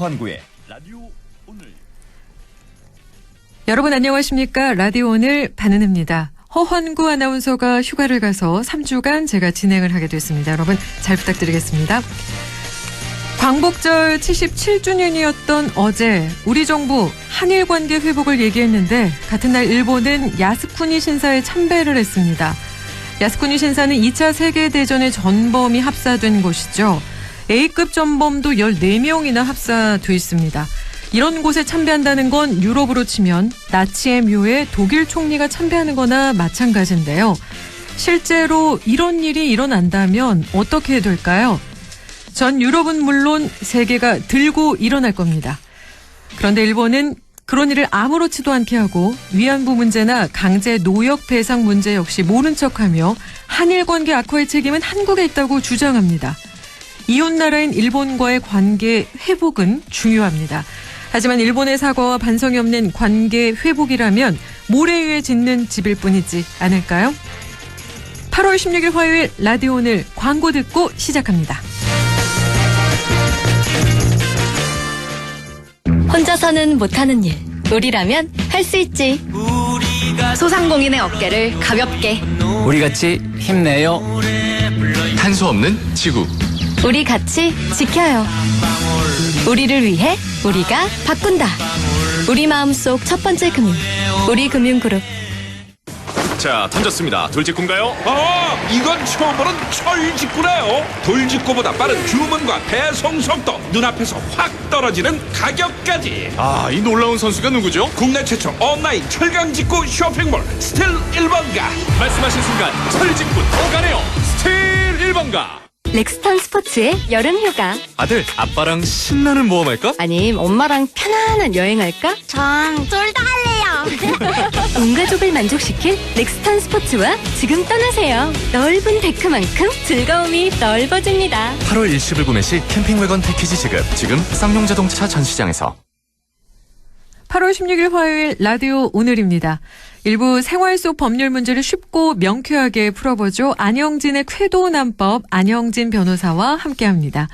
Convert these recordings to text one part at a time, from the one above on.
허환구의 라디오 오늘. 여러분 안녕하십니까? 라디오 오늘 반은혜입니다. 허헌구 아나운서가 휴가를 가서 3주간 제가 진행을 하게 됐습니다. 여러분 잘 부탁드리겠습니다. 광복절 77주년이었던 어제 우리 정부 한일 관계 회복을 얘기했는데 같은 날 일본은 야스쿠니 신사에 참배를 했습니다. 야스쿠니 신사는 2차 세계대전의 전범이 합사된 곳이죠. A급 전범도 14명이나 합사돼 있습니다. 이런 곳에 참배한다는 건 유럽으로 치면 나치의 묘에 독일 총리가 참배하는 거나 마찬가지인데요. 실제로 이런 일이 일어난다면 어떻게 될까요? 전 유럽은 물론 세계가 들고 일어날 겁니다. 그런데 일본은 그런 일을 아무렇지도 않게 하고 위안부 문제나 강제 노역 배상 문제 역시 모른 척하며 한일 관계 악화의 책임은 한국에 있다고 주장합니다. 이웃나라인 일본과의 관계 회복은 중요합니다. 하지만 일본의 사과와 반성이 없는 관계 회복이라면 모래 위에 짓는 집일 뿐이지 않을까요? 8월 16일 화요일 라디오 오늘 광고 듣고 시작합니다. 혼자서는 못하는 일, 우리라면 할 수 있지. 소상공인의 어깨를 가볍게, 우리같이 힘내요. 탄소 없는 지구. 우리 같이 지켜요. 우리를 위해 우리가 바꾼다. 우리 마음속 첫 번째 금융, 우리금융그룹. 자, 던졌습니다. 돌직구인가요? 이건 처음 보는 철직구네요. 돌직구보다 빠른 주문과 배송 속도, 눈앞에서 확 떨어지는 가격까지. 이 놀라운 선수가 누구죠? 국내 최초 온라인 철강직구 쇼핑몰 스틸 1번가. 말씀하신 순간 철직구 더 가네요. 스틸 1번가. 렉스턴 스포츠의 여름휴가. 아들, 아빠랑 신나는 모험할까? 아님 엄마랑 편안한 여행할까? 전 둘 다 할래요. 온 가족을 만족시킬 렉스턴 스포츠와 지금 떠나세요. 넓은 데크만큼 즐거움이 넓어집니다. 8월 일시불 구매 시 캠핑웨건 패키지 지급. 지금 쌍용자동차 전시장에서. 8월 16일 화요일 라디오 오늘입니다. 일부 생활 속 법률 문제를 쉽고 명쾌하게 풀어보죠. 안영진의 쾌도난법 안영진 변호사와 함께합니다.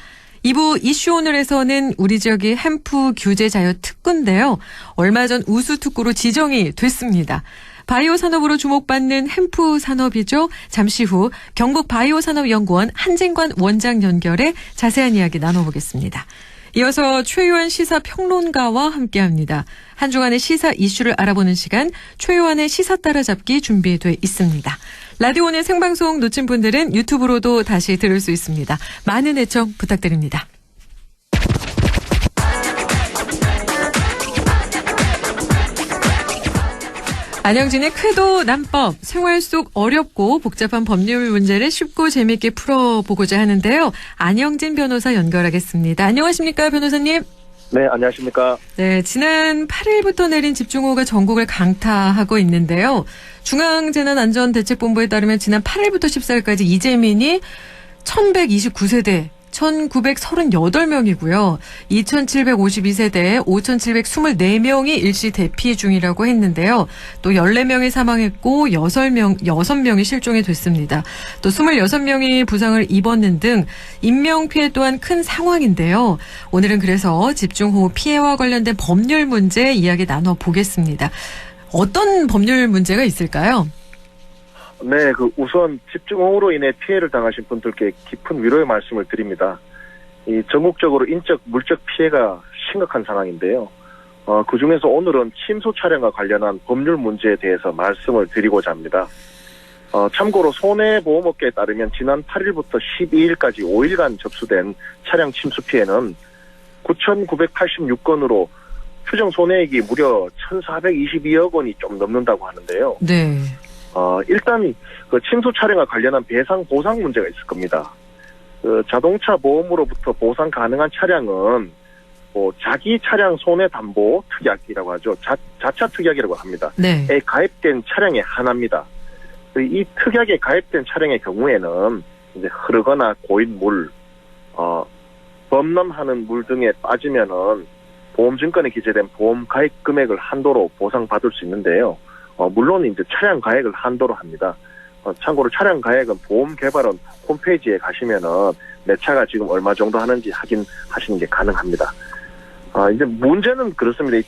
2부 이슈 오늘에서는 우리 지역의 햄프 규제 자유 특구인데요. 얼마 전 우수 특구로 지정이 됐습니다. 바이오 산업으로 주목받는 햄프 산업이죠. 잠시 후 경북 바이오 산업연구원 한진관 원장 연결해 자세한 이야기 나눠보겠습니다. 이어서 최요한 시사평론가와 함께합니다. 한 주간의 시사 이슈를 알아보는 시간 최요한의 시사 따라잡기 준비돼 있습니다. 라디오 오늘 생방송 놓친 분들은 유튜브로도 다시 들을 수 있습니다. 많은 애청 부탁드립니다. 안영진의 쾌도난법, 생활 속 어렵고 복잡한 법률 문제를 쉽고 재미있게 풀어보고자 하는데요. 안영진 변호사 연결하겠습니다. 안녕하십니까, 변호사님? 네, 안녕하십니까. 네, 지난 8일부터 내린 집중호우가 전국을 강타하고 있는데요. 중앙재난안전대책본부에 따르면 지난 8일부터 14일까지 이재민이 1129세대, 1938명이고요. 2752세대에 5724명이 일시 대피 중이라고 했는데요. 또 14명이 사망했고 6명이 실종이 됐습니다. 또 26명이 부상을 입었는 등 인명피해 또한 큰 상황인데요. 오늘은 그래서 집중호우 피해와 관련된 법률 문제 이야기 나눠보겠습니다. 어떤 법률 문제가 있을까요? 네, 우선 집중호우로 인해 피해를 당하신 분들께 깊은 위로의 말씀을 드립니다. 전국적으로 인적, 물적 피해가 심각한 상황인데요. 그중에서 오늘은 침수 차량과 관련한 법률 문제에 대해서 말씀을 드리고자 합니다. 참고로 손해보험업계에 따르면 지난 8일부터 12일까지 5일간 접수된 차량 침수 피해는 9,986건으로 추정 손해액이 무려 1,422억 원이 좀 넘는다고 하는데요. 네. 일단 침수 차량과 관련한 배상 보상 문제가 있을 겁니다. 자동차 보험으로부터 보상 가능한 차량은 자기 차량 손해 담보 특약이라고 하죠. 자차 특약이라고 합니다. 네. 에 가입된 차량에 한합니다. 이 특약에 가입된 차량의 경우에는 이제 흐르거나 고인 물, 범람하는 물 등에 빠지면은 보험증권에 기재된 보험 가입 금액을 한도로 보상받을 수 있는데요. 물론 이제 차량 가액을 한도로 합니다. 참고로 차량 가액은 보험개발원 홈페이지에 가시면은 내 차가 지금 얼마 정도 하는지 확인하시는 게 가능합니다. 이제 문제는 그렇습니다. 이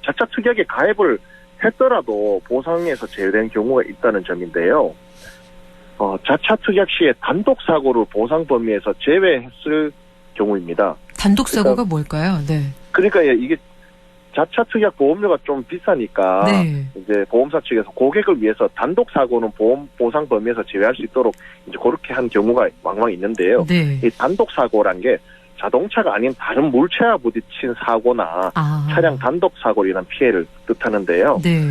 자차 특약에 가입을 했더라도 보상에서 제외된 경우가 있다는 점인데요. 자차 특약 시에 단독 사고를 보상 범위에서 제외했을 경우입니다. 단독 사고가 뭘까요? 네. 그러니까 이게 자차 특약 보험료가 좀 비싸니까 네. 이제 보험사 측에서 고객을 위해서 단독 사고는 보험 보상 범위에서 제외할 수 있도록 이제 그렇게 한 경우가 왕왕 있는데요. 네. 이 단독 사고란 게 자동차가 아닌 다른 물체와 부딪힌 사고나 차량 단독 사고로 인한 피해를 뜻하는데요. 네.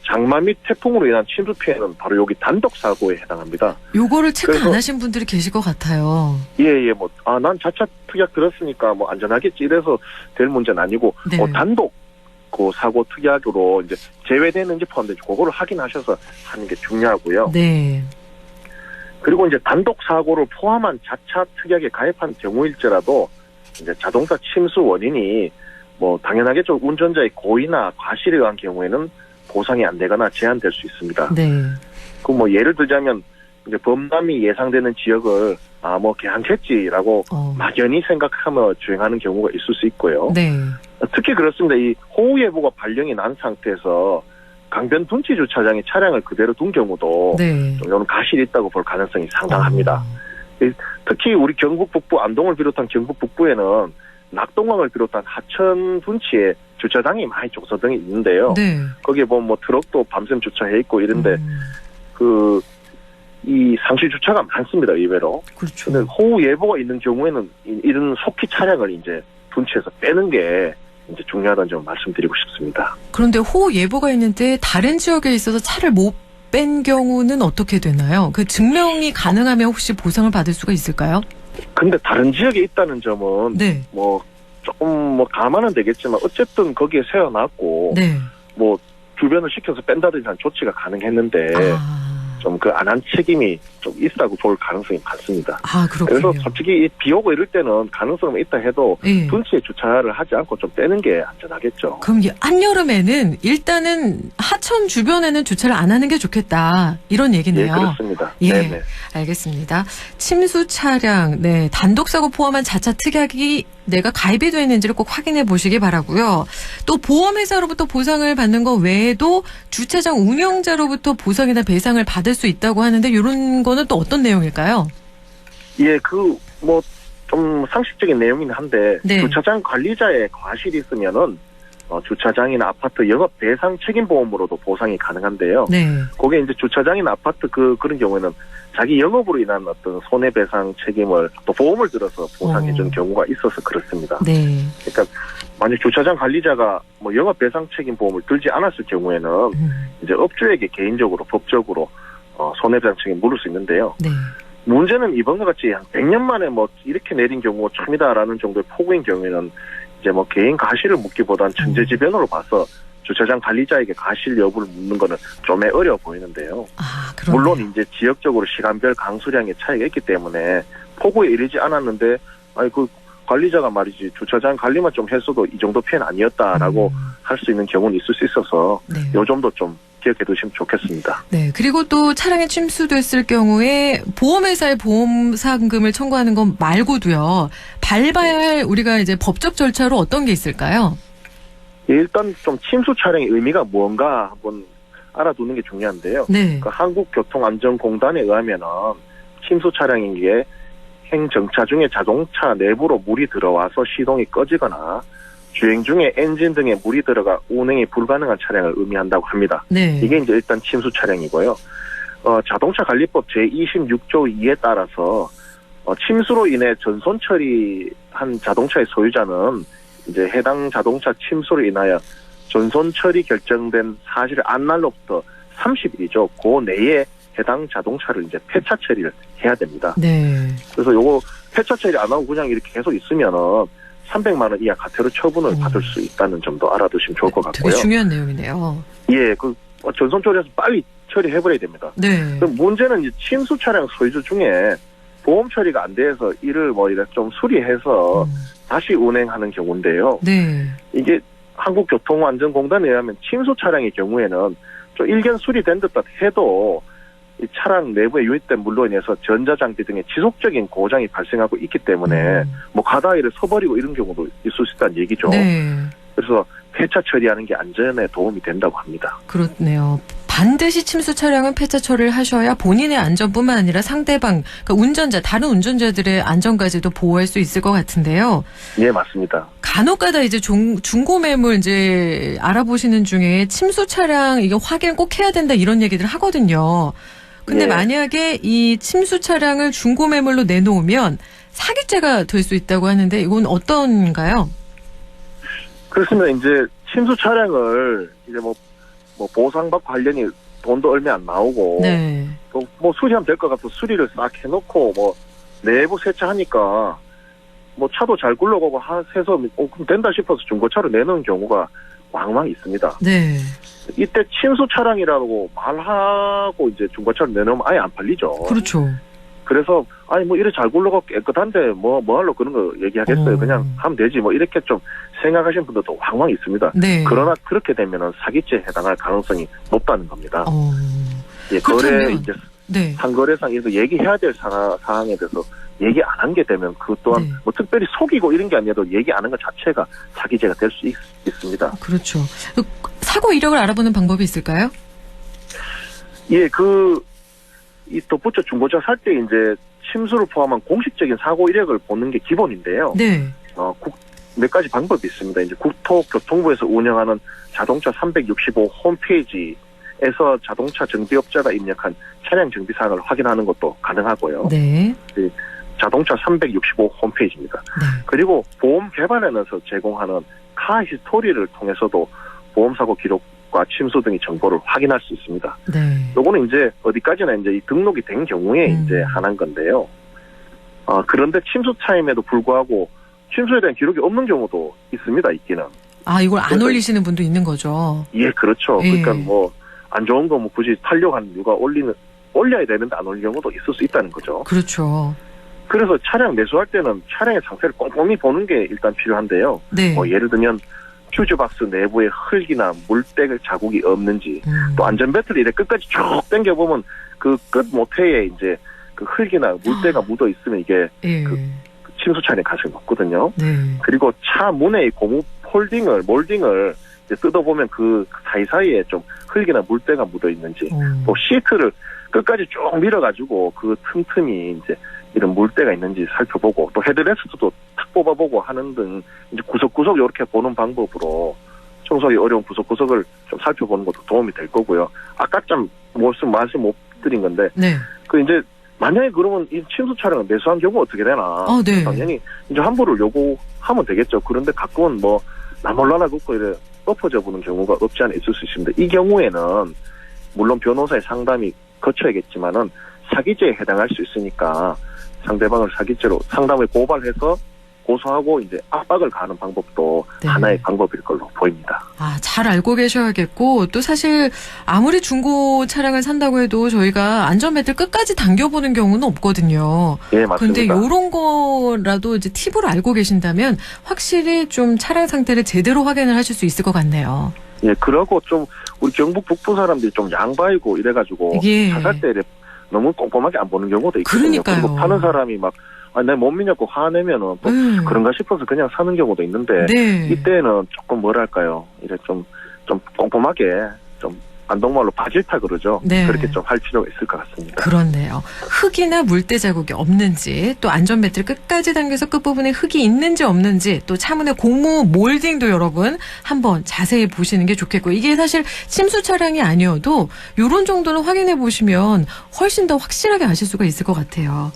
장마 및 태풍으로 인한 침수 피해는 바로 여기 단독 사고에 해당합니다. 요거를 체크 안 하신 분들이 계실 것 같아요. 예, 난 자차 특약 들었으니까 안전하겠지 이래서 될 문제는 아니고, 네. 단독 그 사고 특약으로 이제 제외되는지 포함되는지 그거를 확인하셔서 하는 게 중요하고요. 네. 그리고 이제 단독 사고를 포함한 자차 특약에 가입한 경우일지라도 이제 자동차 침수 원인이 당연하겠죠. 운전자의 고의나 과실에 의한 경우에는 보상이 안 되거나 제한될 수 있습니다. 네. 예를 들자면 이제 범람이 예상되는 지역을 괜찮겠지라고 막연히 생각하며 주행하는 경우가 있을 수 있고요. 네. 특히 그렇습니다. 이 호우 예보가 발령이 난 상태에서 강변 둔치 주차장에 차량을 그대로 둔 경우도 네. 이런 가실이 있다고 볼 가능성이 상당합니다. 특히 우리 경북 북부 안동을 비롯한 경북 북부에는 낙동강을 비롯한 하천 둔치에 주차장이 많이 족소등이 있는데요. 네. 거기에 보면 트럭도 밤샘 주차해 있고 이런데 이 상시 주차가 많습니다. 의외로. 그렇죠. 근데 호우 예보가 있는 경우에는 이런 속히 차량을 이제 둔치에서 빼는 게 이제 중요하다는 점 말씀드리고 싶습니다. 그런데 호우 예보가 있는데 다른 지역에 있어서 차를 못 뺀 경우는 어떻게 되나요? 그 증명이 가능하면 혹시 보상을 받을 수가 있을까요? 근데 다른 지역에 있다는 점은 네. 조금 감안은 되겠지만 어쨌든 거기에 세워놨고 네. 주변을 시켜서 뺀다든지 한 조치가 가능했는데 좀 안 한 책임이 좀 있다고 볼 가능성이 많습니다. 그렇군요. 그래서 솔직히 비 오고 이럴 때는 가능성은 있다 해도 예. 둔치에 주차를 하지 않고 좀 빼는 게 안전하겠죠. 그럼 한여름에는 일단은 하천 주변에는 주차를 안 하는 게 좋겠다. 이런 얘기네요. 예, 그렇습니다. 예, 네네. 알겠습니다. 침수 차량, 단독 사고 포함한 자차 특약이 내가 가입이 되어 있는지를 꼭 확인해 보시기 바라고요. 또 보험회사로부터 보상을 받는 것 외에도 주차장 운영자로부터 보상이나 배상을 받을 수 있다고 하는데 이런 거는 또 어떤 내용일까요? 예, 좀 상식적인 내용이긴 한데 네. 주차장 관리자의 과실이 있으면은 주차장이나 아파트 영업 배상 책임 보험으로도 보상이 가능한데요. 네. 거기에 이제 주차장이나 아파트 그런 경우에는 자기 영업으로 인한 어떤 손해배상 책임을 또 보험을 들어서 보상해준 경우가 있어서 그렇습니다. 네. 그러니까 만약 주차장 관리자가 영업 배상 책임 보험을 들지 않았을 경우에는 이제 업주에게 개인적으로 법적으로 손해배상 책임 물을 수 있는데요. 네. 문제는 이번과 같이 한 100년 만에 이렇게 내린 경우가 처음이다라는 정도의 폭우인 경우에는 이제 개인 가실을 묻기보단 천재지변으로 봐서 주차장 관리자에게 가실 여부를 묻는 거는 좀 어려워 보이는데요. 그러네요. 물론 이제 지역적으로 시간별 강수량의 차이가 있기 때문에 폭우에 이르지 않았는데 그 관리자가 말이지 주차장 관리만 좀 했어도 이 정도 피해는 아니었다라고 할 수 있는 경우는 있을 수 있어서 네. 요 점도 좀 기억해 두시면 좋겠습니다. 네. 그리고 또 차량이 침수됐을 경우에 보험회사의 보험 상금을 청구하는 것 말고도요. 밟아야 할 우리가 이제 법적 절차로 어떤 게 있을까요? 예, 일단 좀 침수 차량의 의미가 무언가 한번 알아두는 게 중요한데요. 네. 한국교통안전공단에 의하면은 침수 차량인 게 행정차 중에 자동차 내부로 물이 들어와서 시동이 꺼지거나 주행 중에 엔진 등에 물이 들어가 운행이 불가능한 차량을 의미한다고 합니다. 네. 이게 이제 일단 침수 차량이고요. 자동차 관리법 제26조 2에 따라서 침수로 인해 전손 처리한 자동차의 소유자는 이제 해당 자동차 침수로 인하여 전손 처리 결정된 사실을 안 날로부터 30일이죠. 그 내에 해당 자동차를 이제 폐차 처리를 해야 됩니다. 네. 그래서 요거 폐차 처리 안 하고 그냥 이렇게 계속 있으면은 300만 원 이하 가태료 처분을 받을 수 있다는 점도 알아두시면 좋을 것 같고요. 되게 중요한 내용이네요. 예, 전손 처리해서 빨리 처리해버려야 됩니다. 네. 그럼 문제는 이제 침수 차량 소유주 중에 보험 처리가 안 돼서 이를 이렇게 좀 수리해서 다시 운행하는 경우인데요. 네. 이게 한국교통안전공단에 의하면 침수 차량의 경우에는 좀 일견 수리된 듯 해도 이 차량 내부에 유입된 물로 인해서 전자장비 등의 지속적인 고장이 발생하고 있기 때문에 뭐 가다이를 서버리고 이런 경우도 있을 수 있다는 얘기죠. 네. 그래서 폐차 처리하는 게 안전에 도움이 된다고 합니다. 그렇네요. 반드시 침수 차량은 폐차 처리를 하셔야 본인의 안전뿐만 아니라 상대방, 그러니까 운전자, 다른 운전자들의 안전까지도 보호할 수 있을 것 같은데요. 예, 맞습니다. 간혹가다 이제 중고 매물 이제 알아보시는 중에 침수 차량 이게 확인을 꼭 해야 된다 이런 얘기들 하거든요. 근데 예. 만약에 이 침수 차량을 중고 매물로 내놓으면 사기죄가 될 수 있다고 하는데 이건 어떤가요? 그렇습니다. 이제 침수 차량을 이제 뭐 보상받고 관련이 돈도 얼마 안 나오고 네. 또 뭐 수리하면 될 것 같아서 수리를 싹 해놓고 뭐 내부 세차하니까 뭐 차도 잘 굴러가고 해서 그럼 된다 싶어서 중고차로 내놓은 경우가 왕왕 있습니다. 네. 이때 침수 차량이라고 말하고 이제 중고차로 내놓으면 아예 안 팔리죠. 그렇죠. 그래서 아니 뭐 이래 잘 굴러가고 깨끗한데 뭐 하려고 그런 거 얘기하겠어요. 그냥 하면 되지 뭐 이렇게 좀 생각하시는 분들도 왕왕 있습니다. 네. 그러나 그렇게 되면은 사기죄에 해당할 가능성이 높다는 겁니다. 예, 거래 그렇다면, 이제 네. 상거래상 이런 거 얘기해야 될 사항에 대해서 얘기 안 한 게 되면 그 또한 네. 뭐 특별히 속이고 이런 게 아니라도 얘기 안 한 것 자체가 사기죄가 될 수 있습니다. 그렇죠. 사고 이력을 알아보는 방법이 있을까요? 예, 이 덧붙여 중고차 살 때 이제 침수를 포함한 공식적인 사고 이력을 보는 게 기본인데요. 네. 몇 가지 방법이 있습니다. 이제 국토교통부에서 운영하는 자동차 365 홈페이지에서 자동차 정비업자가 입력한 차량 정비 사항을 확인하는 것도 가능하고요. 네. 자동차 365 홈페이지입니다. 네. 그리고 보험 개발원에서 제공하는 카 히스토리를 통해서도 보험사고 기록과 침수 등의 정보를 확인할 수 있습니다. 네. 요거는 이제 어디까지나 이제 이 등록이 된 경우에 이제 하는 건데요. 그런데 침수차임에도 불구하고 침수에 대한 기록이 없는 경우도 있습니다, 있기는. 아, 이걸 안 올리시는 분도 있는 거죠. 예, 그렇죠. 예. 그러니까 뭐 안 좋은 거 뭐 굳이 팔려고 하는 이유가 올려야 되는데 안 올리는 경우도 있을 수 있다는 거죠. 그렇죠. 그래서 차량 매수할 때는 차량의 상태를 꼼꼼히 보는 게 일단 필요한데요. 네. 예를 들면 퓨즈박스 내부에 흙이나 물때 자국이 없는지, 또 안전벨트를 이렇게 끝까지 쭉 당겨보면 그 끝 모태에 이제 그 흙이나 물때가 묻어 있으면 이게 예. 침수 차량의 가능성이 높거든요. 네. 그리고 차 문의 고무 몰딩을 이제 뜯어보면 그 사이사이에 좀 흙이나 물때가 묻어 있는지, 또 시트를 끝까지 쭉 밀어가지고 그 틈틈이 이제 이런 물때가 있는지 살펴보고, 또 헤드레스트도 탁 뽑아보고 하는 등 이제 구석구석 이렇게 보는 방법으로 청소하기 어려운 구석구석을 좀 살펴보는 것도 도움이 될 거고요. 아까 좀 말씀 못 드린 건데, 네. 이제 만약에 그러면 이 침수 차량을 매수한 경우 어떻게 되나? 네. 당연히 이제 환불을 요구하면 되겠죠. 그런데 가끔은 뭐 나몰라라 긋고 이래 엎어져 보는 경우가 없지 않아 있을 수 있습니다. 이 경우에는 물론 변호사의 상담이 거쳐야겠지만은 사기죄에 해당할 수 있으니까 상대방을 사기죄로 상담을 고발해서 고소하고 이제 압박을 가하는 방법도 네. 하나의 방법일 걸로 보입니다. 잘 알고 계셔야겠고, 또 사실 아무리 중고 차량을 산다고 해도 저희가 안전벨트 끝까지 당겨보는 경우는 없거든요. 예, 맞습니다. 근데 요런 거라도 이제 팁을 알고 계신다면 확실히 좀 차량 상태를 제대로 확인을 하실 수 있을 것 같네요. 예, 그러고 좀 우리 경북 북부 사람들이 좀 양바이고 이래가지고 예. 차 살 때 너무 꼼꼼하게 안 보는 경우도 있거든요. 그러니까요. 그리고 파는 사람이 막 내가 못 믿냐고 화내면은 또 그런가 싶어서 그냥 사는 경우도 있는데, 네. 이때는 조금 뭐랄까요, 이래 좀 꼼꼼하게 좀 안동말로 바질타 그러죠. 네. 그렇게 좀 할 필요가 있을 것 같습니다. 그렇네요. 흙이나 물때 자국이 없는지, 또 안전벨트를 끝까지 당겨서 끝부분에 흙이 있는지 없는지, 또 차문의 고무 몰딩도 여러분 한번 자세히 보시는 게 좋겠고, 이게 사실 침수 차량이 아니어도 이런 정도는 확인해 보시면 훨씬 더 확실하게 아실 수가 있을 것 같아요.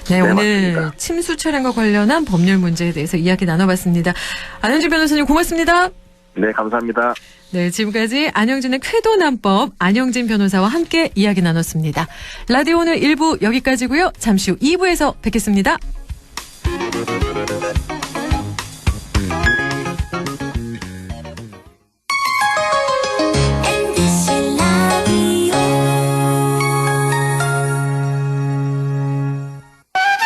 네, 오늘 맞습니다. 침수 차량과 관련한 법률 문제에 대해서 이야기 나눠봤습니다. 안영진 변호사님 고맙습니다. 네, 감사합니다. 네, 지금까지 안영진의 쾌도난법 안영진 변호사와 함께 이야기 나눴습니다. 라디오 오늘 1부 여기까지고요. 잠시 후 2부에서 뵙겠습니다.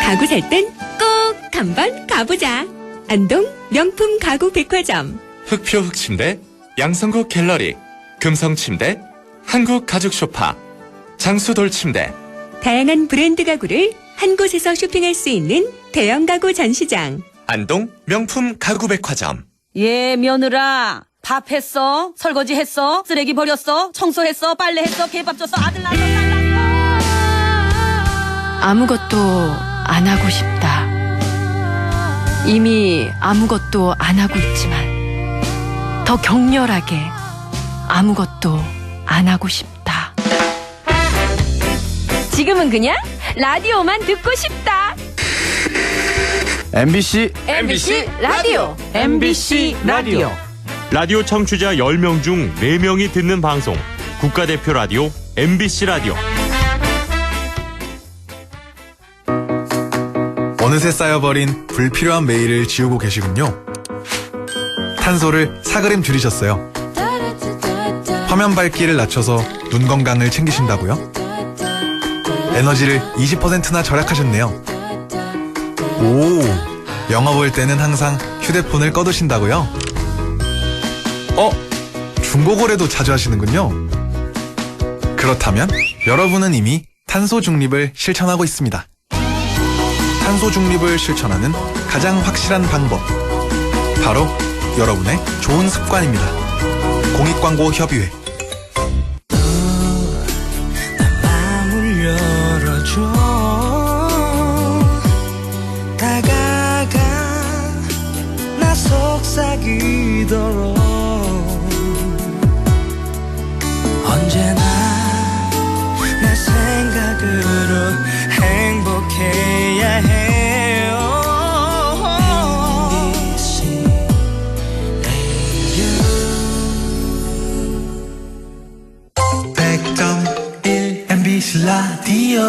가구 살 땐 꼭 한번 가보자. 안동 명품 가구 백화점. 흑표 흑침대, 양성국 갤러리, 금성침대, 한국 가죽 소파, 장수돌 침대. 다양한 브랜드 가구를 한 곳에서 쇼핑할 수 있는 대형 가구 전시장. 안동 명품 가구백화점. 예, 며느라. 밥 했어? 설거지 했어? 쓰레기 버렸어? 청소했어? 빨래했어? 개밥 줬어? 아들 낳았어? 딸 낳았어? 아무것도 안 하고 싶다. 이미 아무것도 안 하고 있지만 더 격렬하게 아무것도 안 하고 싶다. 지금은 그냥 라디오만 듣고 싶다. MBC 라디오. MBC 라디오. 라디오 청취자 10명 중 4명이 듣는 방송. 국가대표 라디오 MBC 라디오. 어느새 쌓여버린 불필요한 메일을 지우고 계시군요. 탄소를 4g 줄이셨어요. 화면 밝기를 낮춰서 눈 건강을 챙기신다고요? 에너지를 20%나 절약하셨네요. 오, 영화 볼 때는 항상 휴대폰을 꺼두신다고요? 중고거래도 자주 하시는군요. 그렇다면 여러분은 이미 탄소 중립을 실천하고 있습니다. 탄소 중립을 실천하는 가장 확실한 방법, 바로 여러분의 좋은 습관입니다. 공익광고협의회. 마음을 열어줘. 다가가 나 속삭이도록. 언제나 내 생각으로 행복해야 해요. MBC 라디오 100.1 MBC 라디오.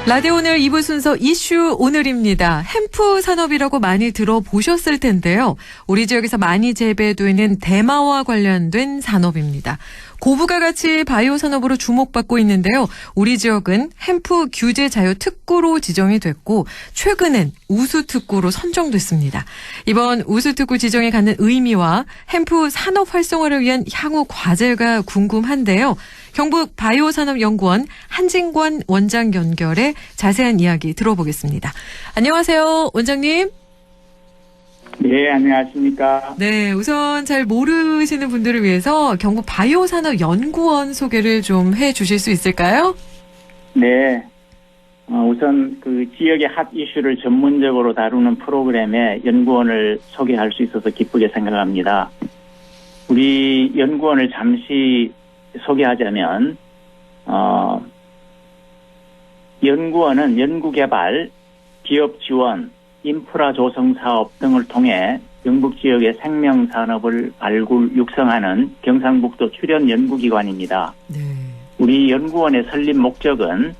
라디오 오늘 2부 순서 이슈 오늘입니다. 햄프 산업이라고 많이 들어보셨을 텐데요. 우리 지역에서 많이 재배되는 대마와 관련된 산업입니다. 고부가 가치 바이오 산업으로 주목받고 있는데요. 우리 지역은 햄프 규제 자유 특구로 지정이 됐고 최근엔 우수 특구로 선정됐습니다. 이번 우수 특구 지정에 갖는 의미와 햄프 산업 활성화를 위한 향후 과제가 궁금한데요. 경북 바이오산업연구원 한진권 원장 연결해 자세한 이야기 들어보겠습니다. 안녕하세요, 원장님. 네, 안녕하십니까. 네, 우선 잘 모르시는 분들을 위해서 경북 바이오산업연구원 소개를 좀 해주실 수 있을까요? 네, 우선 그 지역의 핫 이슈를 전문적으로 다루는 프로그램에 연구원을 소개할 수 있어서 기쁘게 생각합니다. 우리 연구원을 잠시 소개하자면, 연구원은 연구개발, 기업 지원, 인프라 조성 사업 등을 통해 경북 지역의 생명산업을 발굴, 육성하는 경상북도 출연 연구기관입니다. 네. 우리 연구원의 설립 목적은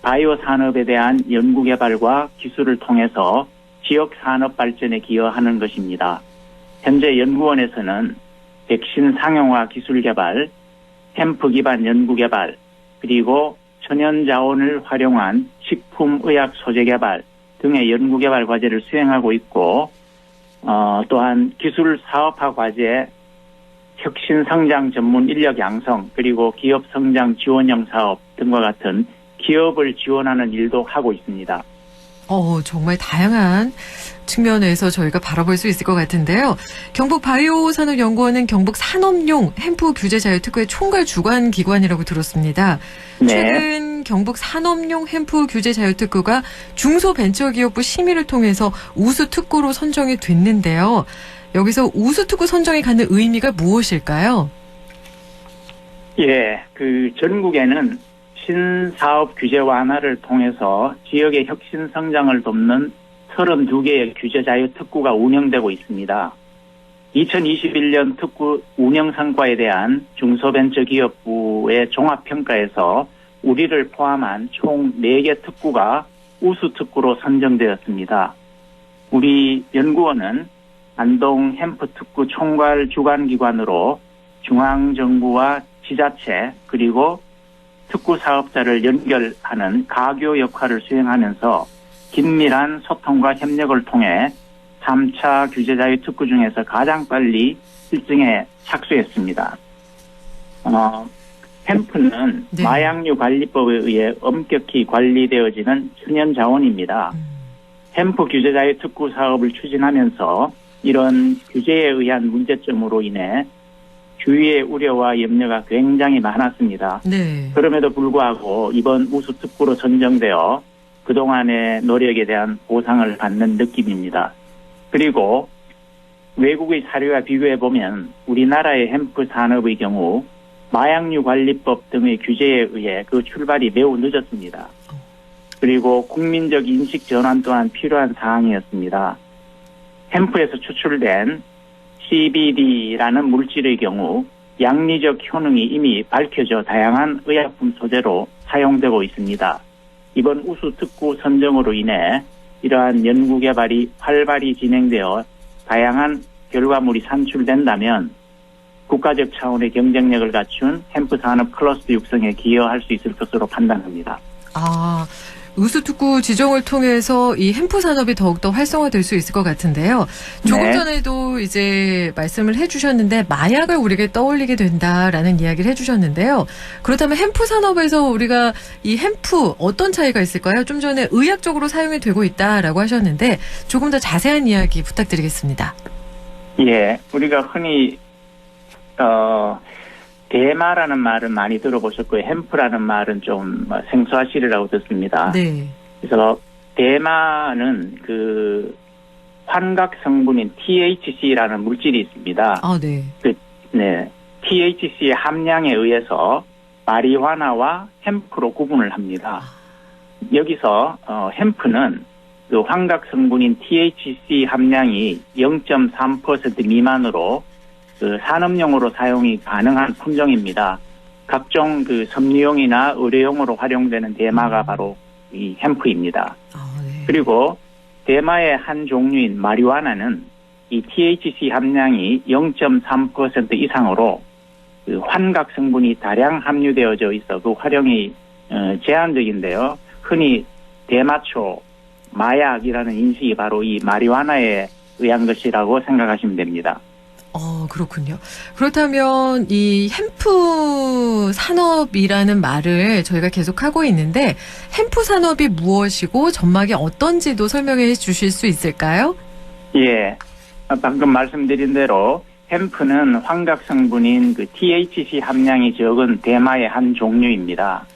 바이오 산업에 대한 연구개발과 기술을 통해서 지역 산업 발전에 기여하는 것입니다. 현재 연구원에서는 백신 상용화 기술 개발, 햄프 기반 연구 개발, 그리고 천연 자원을 활용한 식품 의약 소재 개발 등의 연구 개발 과제를 수행하고 있고, 또한 기술 사업화 과제, 혁신 성장 전문 인력 양성, 그리고 기업 성장 지원형 사업 등과 같은 기업을 지원하는 일도 하고 있습니다. 정말 다양한 측면에서 저희가 바라볼 수 있을 것 같은데요. 경북 바이오산업연구원은 경북 산업용 햄프 규제 자유 특구의 총괄 주관 기관이라고 들었습니다. 네. 최근 경북 산업용 햄프 규제 자유 특구가 중소벤처기업부 심의를 통해서 우수 특구로 선정이 됐는데요. 여기서 우수 특구 선정이 갖는 의미가 무엇일까요? 예, 그 전국에는 신사업 규제 완화를 통해서 지역의 혁신 성장을 돕는 32개의 규제 자유 특구가 운영되고 있습니다. 2021년 특구 운영 성과에 대한 중소벤처기업부의 종합평가에서 우리를 포함한 총 4개 특구가 우수 특구로 선정되었습니다. 우리 연구원은 안동 햄프 특구 총괄 주관기관으로 중앙정부와 지자체 그리고 특구 사업자를 연결하는 가교 역할을 수행하면서 긴밀한 소통과 협력을 통해 3차 규제자유 특구 중에서 가장 빨리 실증에 착수했습니다. 햄프는 네. 마약류 관리법에 의해 엄격히 관리되어지는 천연 자원입니다. 햄프 규제자유 특구 사업을 추진하면서 이런 규제에 의한 문제점으로 인해 주위의 우려와 염려가 굉장히 많았습니다. 네. 그럼에도 불구하고 이번 우수 특구로 선정되어 그동안의 노력에 대한 보상을 받는 느낌입니다. 그리고 외국의 사례와 비교해보면 우리나라의 햄프 산업의 경우 마약류 관리법 등의 규제에 의해 그 출발이 매우 늦었습니다. 그리고 국민적 인식 전환 또한 필요한 사항이었습니다. 햄프에서 추출된 CBD라는 물질의 경우 양리적 효능이 이미 밝혀져 다양한 의약품 소재로 사용되고 있습니다. 이번 우수 특구 선정으로 인해 이러한 연구 개발이 활발히 진행되어 다양한 결과물이 산출된다면 국가적 차원의 경쟁력을 갖춘 햄프 산업 클러스터 육성에 기여할 수 있을 것으로 판단합니다. 우수특구 지정을 통해서 이 햄프 산업이 더욱더 활성화될 수 있을 것 같은데요. 조금 네. 전에도 이제 말씀을 해주셨는데 마약을 우리에게 떠올리게 된다라는 이야기를 해주셨는데요. 그렇다면 햄프 산업에서 우리가 이 햄프 어떤 차이가 있을까요? 좀 전에 의학적으로 사용이 되고 있다라고 하셨는데 조금 더 자세한 이야기 부탁드리겠습니다. 예, 우리가 흔히 대마라는 말은 많이 들어보셨고요. 햄프라는 말은 좀 생소하시리라고 듣습니다. 네. 그래서 대마는 그 환각 성분인 THC라는 물질이 있습니다. 네. THC의 함량에 의해서 마리화나와 햄프로 구분을 합니다. 여기서 햄프는 그 환각 성분인 THC 함량이 0.3% 미만으로 그 산업용으로 사용이 가능한 품종입니다. 각종 그 섬유용이나 의료용으로 활용되는 대마가 바로 이 햄프입니다. 네. 그리고 대마의 한 종류인 마리화나는 이 THC 함량이 0.3% 이상으로 그 환각 성분이 다량 함유되어져 있어 그 활용이 제한적인데요. 흔히 대마초, 마약이라는 인식이 바로 이 마리화나에 의한 것이라고 생각하시면 됩니다. 그렇군요. 그렇다면 이 햄프 산업이라는 말을 저희가 계속 하고 있는데 햄프 산업이 무엇이고 전망이 어떤지도 설명해 주실 수 있을까요? 예. 방금 말씀드린 대로 햄프는 환각 성분인 그 THC 함량이 적은 대마의 한 종류입니다.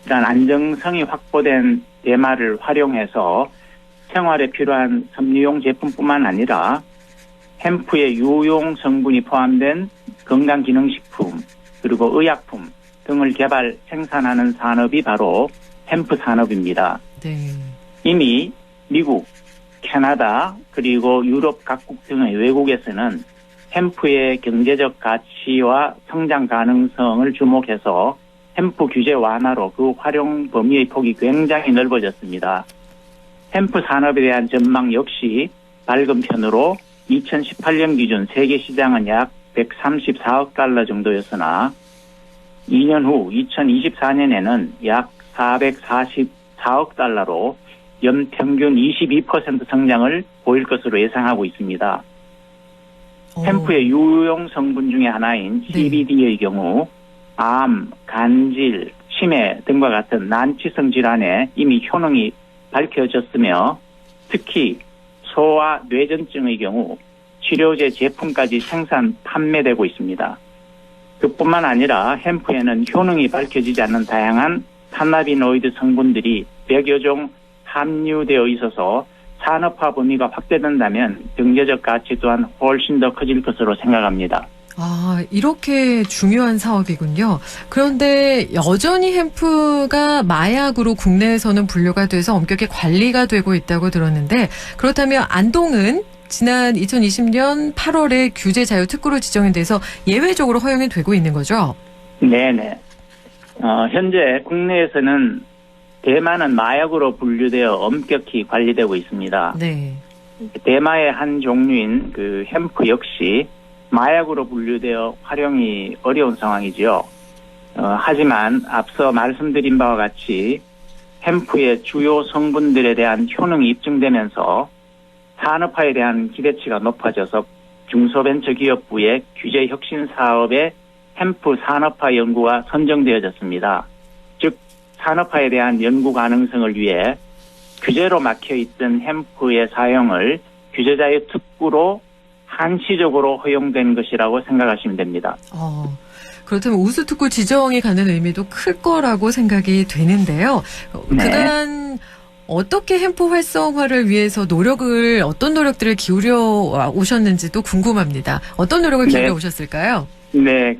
그러니까 안정성이 확보된 대마를 활용해서 생활에 필요한 섬유용 제품뿐만 아니라 햄프의 유용 성분이 포함된 건강기능식품 그리고 의약품 등을 개발 생산하는 산업이 바로 햄프 산업입니다. 네. 이미 미국, 캐나다 그리고 유럽 각국 등의 외국에서는 햄프의 경제적 가치와 성장 가능성을 주목해서 햄프 규제 완화로 그 활용 범위의 폭이 굉장히 넓어졌습니다. 햄프 산업에 대한 전망 역시 밝은 편으로 2018년 기준 세계 시장은 약 134억 달러 정도였으나 2년 후 2024년에는 약 444억 달러로 연평균 22% 성장을 보일 것으로 예상하고 있습니다. 햄프의 유용 성분 중에 하나인 CBD의 경우 암, 간질, 치매 등과 같은 난치성 질환에 이미 효능이 밝혀졌으며 특히 소아 뇌전증의 경우 치료제 제품까지 생산, 판매되고 있습니다. 그뿐만 아니라 햄프에는 효능이 밝혀지지 않는 다양한 카나비노이드 성분들이 100여 종 함유되어 있어서 산업화 범위가 확대된다면 경제적 가치 또한 훨씬 더 커질 것으로 생각합니다. 이렇게 중요한 사업이군요. 그런데 여전히 햄프가 마약으로 국내에서는 분류가 돼서 엄격히 관리가 되고 있다고 들었는데 그렇다면 안동은 지난 2020년 8월에 규제 자유 특구로 지정이 돼서 예외적으로 허용이 되고 있는 거죠? 네네. 현재 국내에서는 대마는 마약으로 분류되어 엄격히 관리되고 있습니다. 네. 대마의 한 종류인 그 햄프 역시 마약으로 분류되어 활용이 어려운 상황이지요. 하지만 앞서 말씀드린 바와 같이 햄프의 주요 성분들에 대한 효능이 입증되면서 산업화에 대한 기대치가 높아져서 중소벤처기업부의 규제혁신 사업에 햄프 산업화 연구가 선정되어졌습니다. 즉 산업화에 대한 연구 가능성을 위해 규제로 막혀있던 햄프의 사용을 규제자의 특구로 한시적으로 허용된 것이라고 생각하시면 됩니다. 그렇다면 우수특구 지정이 가는 의미도 클 거라고 생각이 되는데요. 네. 그간 어떻게 햄프 활성화를 위해서 어떤 노력들을 기울여 오셨는지도 궁금합니다. 어떤 노력을 기울여 오셨을까요? 네,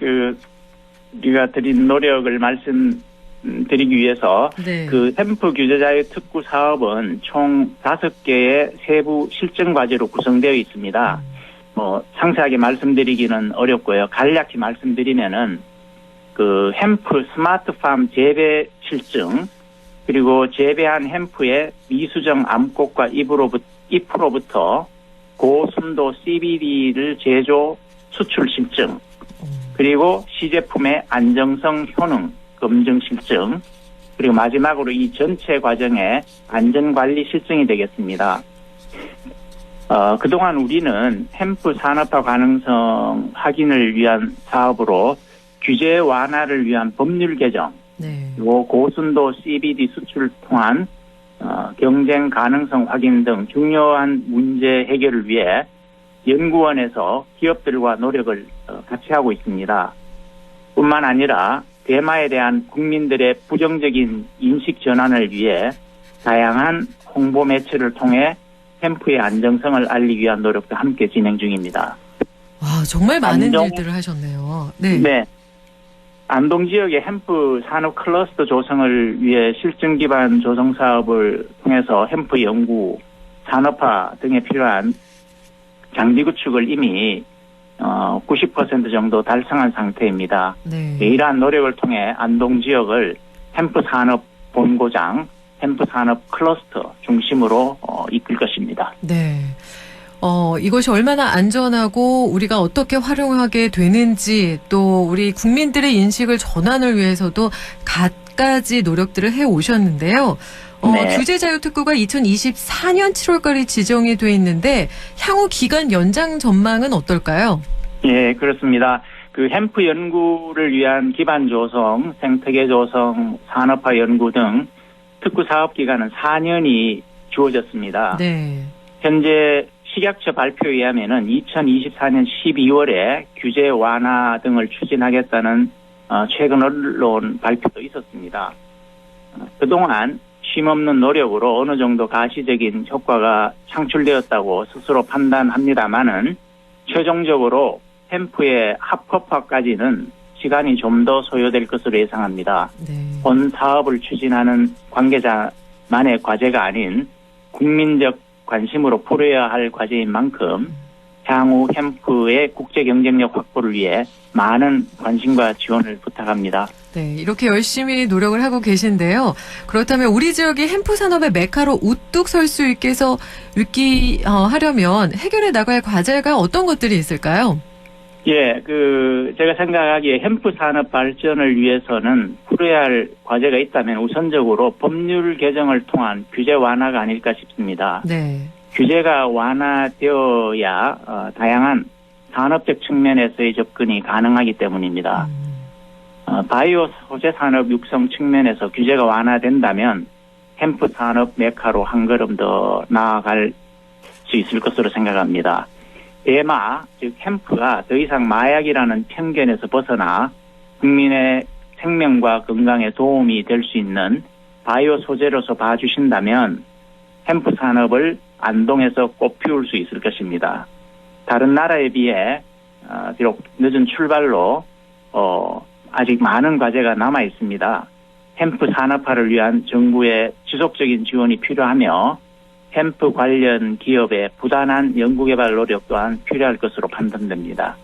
우리가 드린 노력을 말씀드리기 위해서 네. 햄프 규제자의 특구 사업은 총 5개의 세부 실증 과제로 구성되어 있습니다. 상세하게 말씀드리기는 어렵고요. 간략히 말씀드리면은 햄프 스마트팜 재배 실증, 그리고 재배한 햄프의 미수정 암꽃과 잎으로부터 고순도 CBD를 제조 수출 실증, 그리고 시제품의 안정성 효능 검증 실증, 그리고 마지막으로 이 전체 과정의 안전관리 실증이 되겠습니다. 그동안 우리는 햄프 산업화 가능성 확인을 위한 사업으로 규제 완화를 위한 법률 개정, 그리고 고순도 CBD 수출을 통한 경쟁 가능성 확인 등 중요한 문제 해결을 위해 연구원에서 기업들과 노력을 같이 하고 있습니다. 뿐만 아니라 대마에 대한 국민들의 부정적인 인식 전환을 위해 다양한 홍보 매체를 통해 햄프의 안정성을 알리기 위한 노력도 함께 진행 중입니다. 와, 정말 많은 일들을 하셨네요. 네. 안동 지역의 햄프 산업 클러스터 조성을 위해 실증 기반 조성 사업을 통해서 햄프 연구, 산업화 등에 필요한 장비 구축을 이미 90% 정도 달성한 상태입니다. 네. 이러한 노력을 통해 안동 지역을 햄프 산업 본고장, 햄프 산업 클러스터 중심으로 이끌 것입니다. 네. 이것이 얼마나 안전하고 우리가 어떻게 활용하게 되는지 또 우리 국민들의 인식을 전환을 위해서도 갖가지 노력들을 해 오셨는데요. 네. 규제자유특구가 2024년 7월까지 지정이 돼 있는데 향후 기간 연장 전망은 어떨까요? 예, 그렇습니다. 햄프 연구를 위한 기반 조성, 생태계 조성, 산업화 연구 등 특구 사업 기간은 4년이 주어졌습니다. 네. 현재 식약처 발표에 의하면은 2024년 12월에 규제 완화 등을 추진하겠다는 최근 언론 발표도 있었습니다. 그동안 쉼없는 노력으로 어느 정도 가시적인 효과가 창출되었다고 스스로 판단합니다만은 최종적으로 햄프의 합법화까지는 시간이 좀 더 소요될 것으로 예상합니다. 본 사업을 추진하는 관계자만의 과제가 아닌 국민적 관심으로 풀어야 할 과제인 만큼 향후 햄프의 국제 경쟁력 확보를 위해 많은 관심과 지원을 부탁합니다. 네, 이렇게 열심히 노력을 하고 계신데요. 그렇다면 우리 지역이 햄프 산업의 메카로 우뚝 설 수 있게 하려면 해결해 나갈 과제가 어떤 것들이 있을까요? 예, 제가 생각하기에 햄프 산업 발전을 위해서는 풀어야 할 과제가 있다면 우선적으로 법률 개정을 통한 규제 완화가 아닐까 싶습니다. 네. 규제가 완화되어야 다양한 산업적 측면에서의 접근이 가능하기 때문입니다. 바이오 소재 산업 육성 측면에서 규제가 완화된다면 햄프 산업 메카로 한 걸음 더 나아갈 수 있을 것으로 생각합니다. 대마, 즉 햄프가 더 이상 마약이라는 편견에서 벗어나 국민의 생명과 건강에 도움이 될 수 있는 바이오 소재로서 봐주신다면 햄프 산업을 안동에서 꽃피울 수 있을 것입니다. 다른 나라에 비해 비록 늦은 출발로 아직 많은 과제가 남아 있습니다. 햄프 산업화를 위한 정부의 지속적인 지원이 필요하며 햄프 관련 기업의 부단한 연구개발 노력 또한 필요할 것으로 판단됩니다.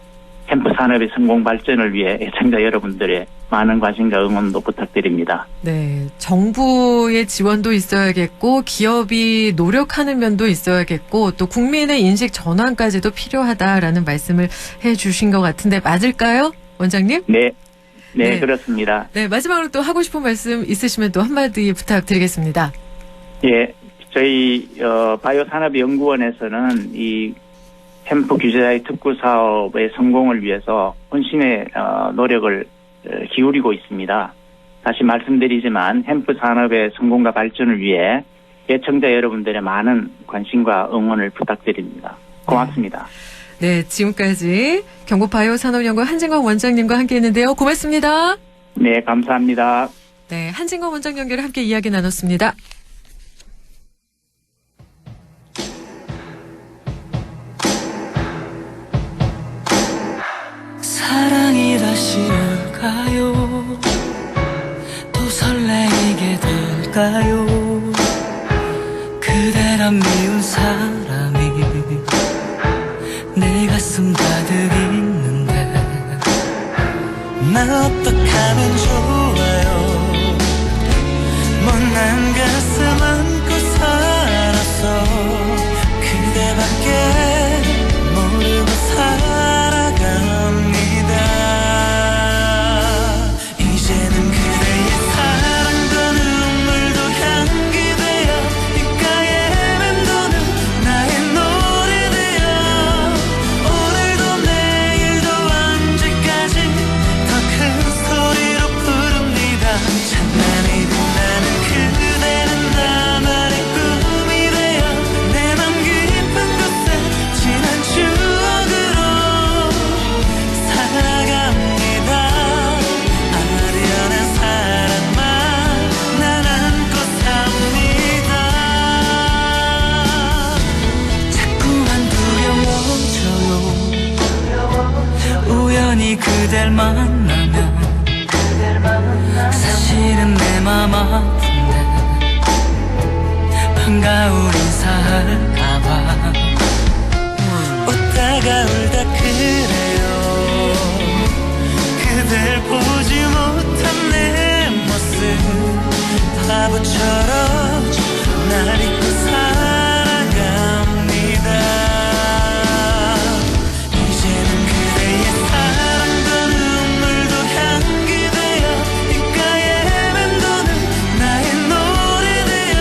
햄프 산업의 성공 발전을 위해 애청자 여러분들의 많은 관심과 응원도 부탁드립니다. 네, 정부의 지원도 있어야겠고 기업이 노력하는 면도 있어야겠고 또 국민의 인식 전환까지도 필요하다라는 말씀을 해주신 것 같은데 맞을까요, 원장님? 네, 그렇습니다. 네, 마지막으로 또 하고 싶은 말씀 있으시면 또 한마디 부탁드리겠습니다. 예, 저희 바이오산업연구원에서는 이 햄프 규제자의 특구 사업의 성공을 위해서 혼신의 노력을 기울이고 있습니다. 다시 말씀드리지만 햄프 산업의 성공과 발전을 위해 예청자 여러분들의 많은 관심과 응원을 부탁드립니다. 고맙습니다. 네, 지금까지 경북바이오산업연구원 한진건 원장님과 함께했는데요. 고맙습니다. 네, 감사합니다. 네, 한진건 원장 연결 함께 이야기 나눴습니다. 사랑이 다시 올까요? 또 설레게 될까요? 그대란 미운 사람이 내 가슴 가득 있는데 나 어떡하면 좋아요? 못난 가슴 안고 살았어 그대밖에 모르고 살아갑니다. 이제는 그대의 사랑과 눈물도 향기 되어 귓가에 맴도는 나의 노래 되어 오늘도 내일도 언제까지 더 큰 소리로 부릅니다. 찬란히 빛나는 그대는 나만의 꿈이 되어 내 맘 깊은 곳에 지난 추억으로 살아갑니다. 아련한 사랑만 난 안고 삽니다. 자꾸만 두려워져요. 우연히 그댈 만나면 사실은 내 맘 아픈데 반가운 인사할까봐 웃다가 울다 그래요. 그댈 보지 못한 내 모습 바보처럼 날 잊고 살아갑니다. 이제는 그대의 사랑과 눈물도 향기 되어 귓가에 맴도는 나의 노래 되어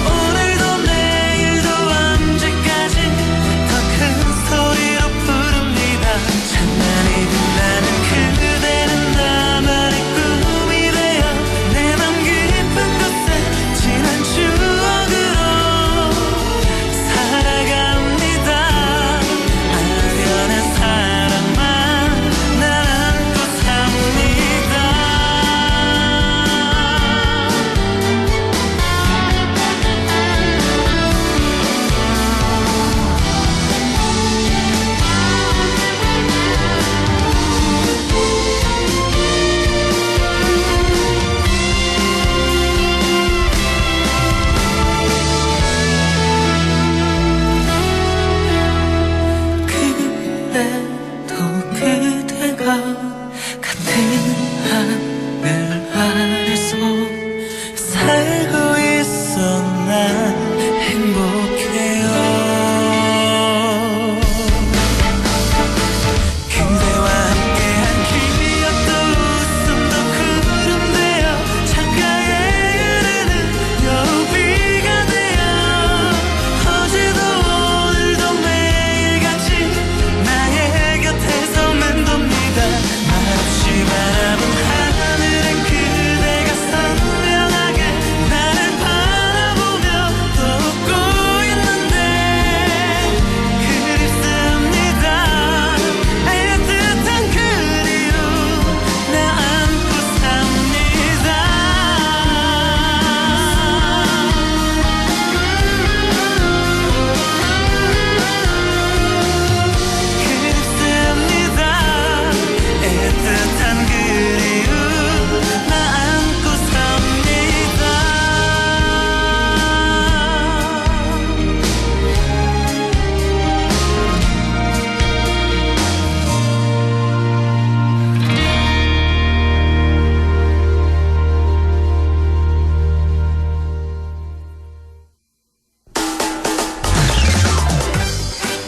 오늘도 내일도 언제까지 더 큰 소리로 부릅니다. 찬란히 빛나는 그대는 나만의 꿈이 되어 내 맘 깊은 곳에 지난 추억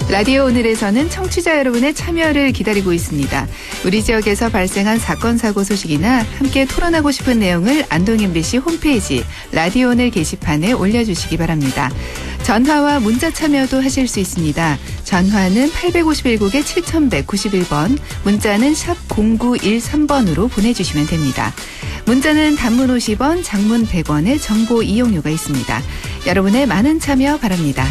라디오 오늘에서는 청취자 여러분의 참여를 기다리고 있습니다. 우리 지역에서 발생한 사건 사고 소식이나 함께 토론하고 싶은 내용을 안동 MBC 홈페이지 라디오 오늘 게시판에 올려주시기 바랍니다. 전화와 문자 참여도 하실 수 있습니다. 전화는 851국에 7191번, 문자는 샵 0913번으로 보내주시면 됩니다. 문자는 단문 50원, 장문 100원의 정보 이용료가 있습니다. 여러분의 많은 참여 바랍니다.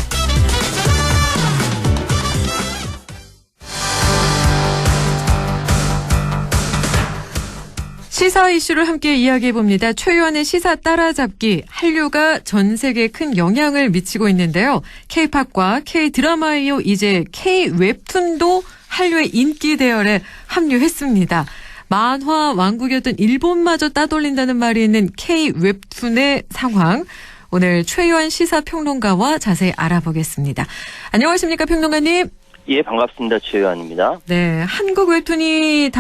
시사 이슈를 함께 이야기해봅니다. 최유한의 시사 따라잡기. 한류가 전 세계에 큰 영향을 미치고 있는데요. K-팝과 K-드라마에 이어 이제 K-웹툰도 한류의 인기 대열에 합류했습니다. 만화 왕국이었던 일본마저 따돌린다는 말이 있는 K-웹툰의 상황. 오늘 최유한 시사평론가와 자세히 알아보겠습니다. 안녕하십니까, 평론가님? 예, 반갑습니다. 최유한입니다. 네, 한국 웹툰이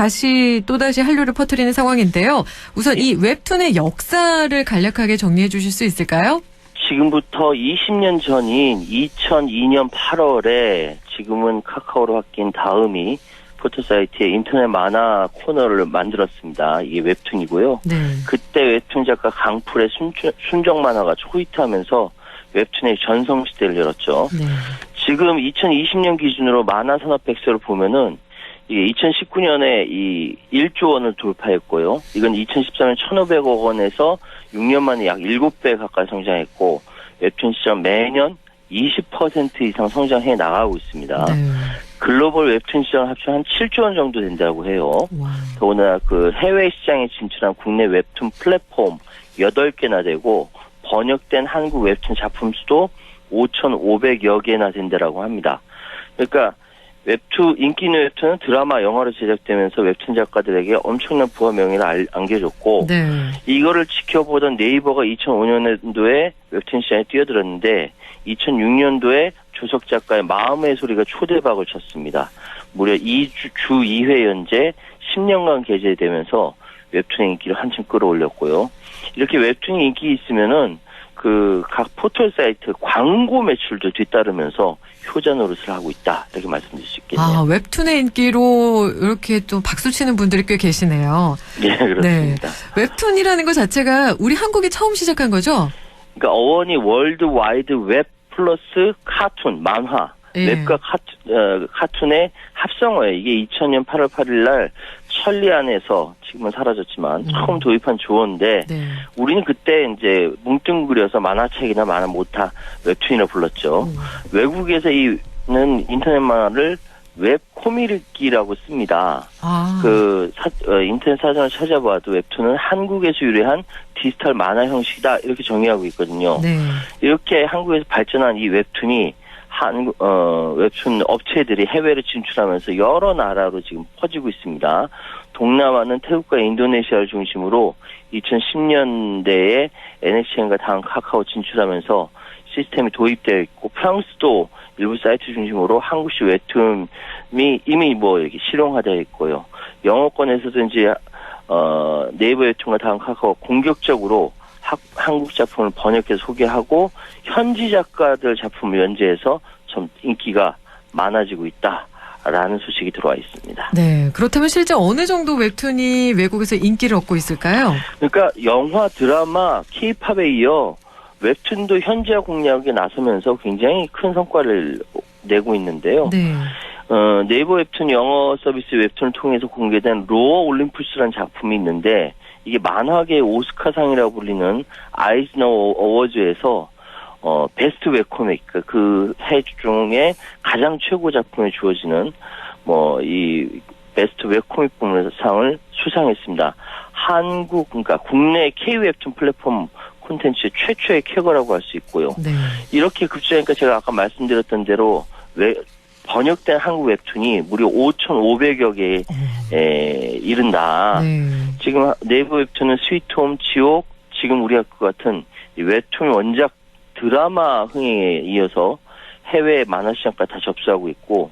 또다시 한류를 퍼뜨리는 상황인데요. 우선 이 웹툰의 역사를 간략하게 정리해 주실 수 있을까요? 지금부터 20년 전인 2002년 8월에 지금은 카카오로 바뀐 다음이 포토사이트에 인터넷 만화 코너를 만들었습니다. 이게 웹툰이고요. 네. 그때 웹툰 작가 강풀의 순정 만화가 초히트하면서 웹툰의 전성시대를 열었죠. 네. 지금 2020년 기준으로 만화 산업 백서를 보면은 이게 2019년에 이 1조 원을 돌파했고요. 이건 2013년 1,500억 원에서 6년 만에 약 7배 가까이 성장했고 웹툰 시장 매년 20% 이상 성장해 나가고 있습니다. 네. 글로벌 웹툰 시장 합쳐 한 7조 원 정도 된다고 해요. 와. 더구나 그 해외 시장에 진출한 국내 웹툰 플랫폼 8개나 되고 번역된 한국 웹툰 작품 수도 5,500여 개나 된다라고 합니다. 그러니까 인기 있는 웹툰은 드라마, 영화로 제작되면서 웹툰 작가들에게 엄청난 부와 명예를 안겨줬고 네. 이거를 지켜보던 네이버가 2005년도에 웹툰 시장에 뛰어들었는데 2006년도에 조석 작가의 마음의 소리가 초대박을 쳤습니다. 무려 주 2회 연재 10년간 게재되면서 웹툰의 인기를 한층 끌어올렸고요. 이렇게 웹툰이 인기 있으면은 각 포털 사이트 광고 매출도 뒤따르면서 효자 노릇을 하고 있다. 이렇게 말씀드릴 수 있겠네요. 아, 웹툰의 인기로 이렇게 또 박수 치는 분들이 꽤 계시네요. 네, 그렇습니다. 네. 웹툰이라는 것 자체가 우리 한국이 처음 시작한 거죠? 그러니까 어원이 월드 와이드 웹 플러스 카툰, 만화. 예. 웹과 카툰의 합성어예요. 이게 2000년 8월 8일 날 천리안에서 지금은 사라졌지만 처음 도입한 조어인데 네. 우리는 그때 이제 뭉뚱그려서 만화책이나 만화 모타 웹툰이라 불렀죠. 외국에서 이는 인터넷 만화를 웹 코미디라고 씁니다. 아. 인터넷 사전을 찾아봐도 웹툰은 한국에서 유래한 디지털 만화 형식이다 이렇게 정의하고 있거든요. 네. 이렇게 한국에서 발전한 이 웹툰이 웹툰 업체들이 해외로 진출하면서 여러 나라로 지금 퍼지고 있습니다. 동남아는 태국과 인도네시아를 중심으로 2010년대에 NHN과 다음 카카오 진출하면서 시스템이 도입되어 있고 프랑스도 일부 사이트 중심으로 한국식 웹툰이 이미 이렇게 실용화되어 있고요. 영어권에서도 이제 네이버 웹툰과 다음 카카오 공격적으로 한국 작품을 번역해서 소개하고 현지 작가들 작품을 연재해서 좀 인기가 많아지고 있다라는 소식이 들어와 있습니다. 네, 그렇다면 실제 어느 정도 웹툰이 외국에서 인기를 얻고 있을까요? 그러니까 영화, 드라마, K-팝에 이어 웹툰도 현지화 공략에 나서면서 굉장히 큰 성과를 내고 있는데요. 네. 네이버 웹툰 영어 서비스 웹툰을 통해서 공개된 로어 올림푸스라는 작품이 있는데 이게 만화계 오스카상이라고 불리는 아이즈너 어워즈에서 베스트 웹코믹 그 해 중에 가장 최고 작품에 주어지는 이 베스트 웹코믹 부문에서 상을 수상했습니다. 그러니까 국내 K-웹툰 플랫폼 콘텐츠 최초의 쾌거라고 할 수 있고요. 네. 이렇게 급증하니까 제가 아까 말씀드렸던 대로 번역된 한국 웹툰이 무려 5,500여 개에 이른다. 네. 지금 네이버 웹툰은 스위트홈, 지옥, 지금 우리 학교 같은 이 웹툰 원작 드라마 흥행에 이어서 해외 만화 시장까지 다 접수하고 있고